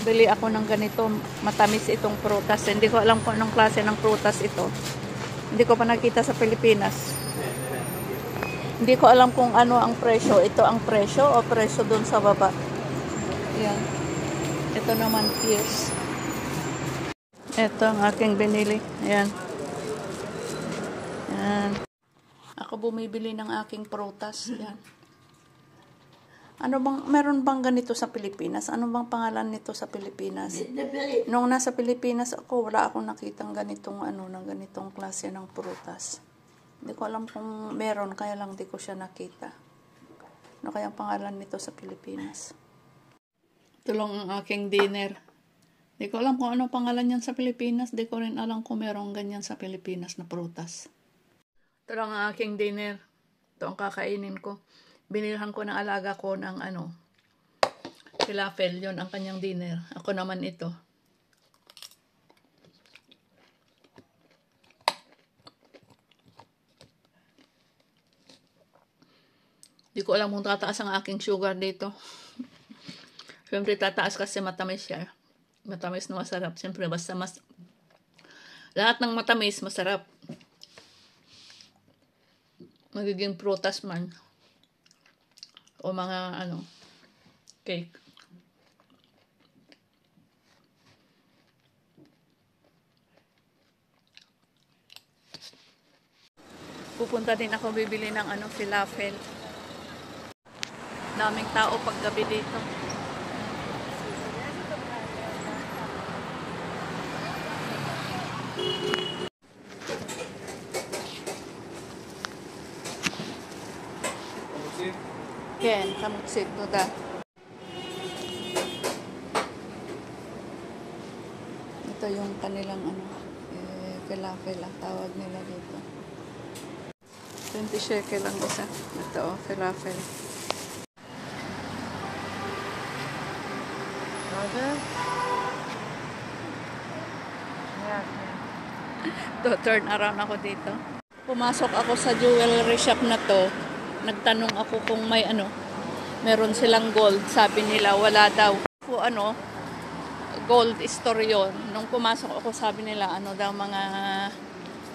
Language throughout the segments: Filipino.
Bili ako ng ganito, matamis itong prutas. Hindi ko alam kung anong klase ng prutas ito. Hindi ko pa nakita sa Pilipinas. Hindi ko alam kung ano ang presyo. Ito ang presyo o presyo dun sa baba. Ayan. Ito naman pears. Ito ang aking binili. Ayan. Ayan. Ako bumibili ng aking prutas. Ayan. Ano bang, meron bang ganito sa Pilipinas? Ano bang pangalan nito sa Pilipinas? Nung nasa Pilipinas ako, wala akong nakitang ganitong ng ganitong klase ng prutas. Hindi ko alam kung meron, kaya lang di ko siya nakita. Ano kaya ang pangalan nito sa Pilipinas? Ito lang ang aking dinner. Di ko alam kung ano pangalan yan sa Pilipinas. Di ko rin alam kung meron ganyan sa Pilipinas na prutas. Ito lang ang aking dinner. Ito ang kakainin ko. Binilhan ko ng alaga ko ng falafel. Yun ang kanyang dinner. Ako naman ito. Di ko alam kung tataas ang aking sugar dito. Siyempre tataas kasi matamis siya. Matamis na masarap. Siyempre basta lahat ng matamis masarap. Magiging prutas man. O mga cake. Pupunta din ako bibili ng falafel. Daming tao paggabi dito. Ken, kamuksit mo da. Ito yung kanilang falafel ang tawag nila dito. 20 shekel lang isa. Ito falafel. Turn around ako dito. Pumasok ako sa jewelry shop na to. Nagtanong ako kung may meron silang gold. Sabi nila wala daw. Gold store yun. Nung pumasok ako sabi nila daw mga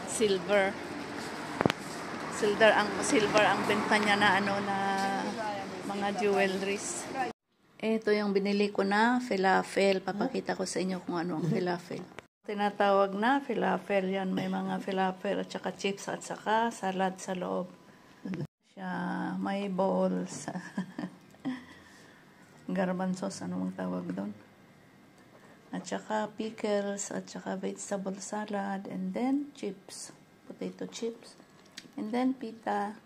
silver. Silver ang benta niya na na mga jewelries. Ito yung binili ko na falafel. Papakita ko sa inyo kung ano ang falafel. Tinatawag na falafel yan. May mga falafel at saka chips at saka salad sa loob. May balls. Garbanzos, ano mong tawag doon? At saka pickles, at saka vegetable salad, and then chips. Potato chips. And then pita.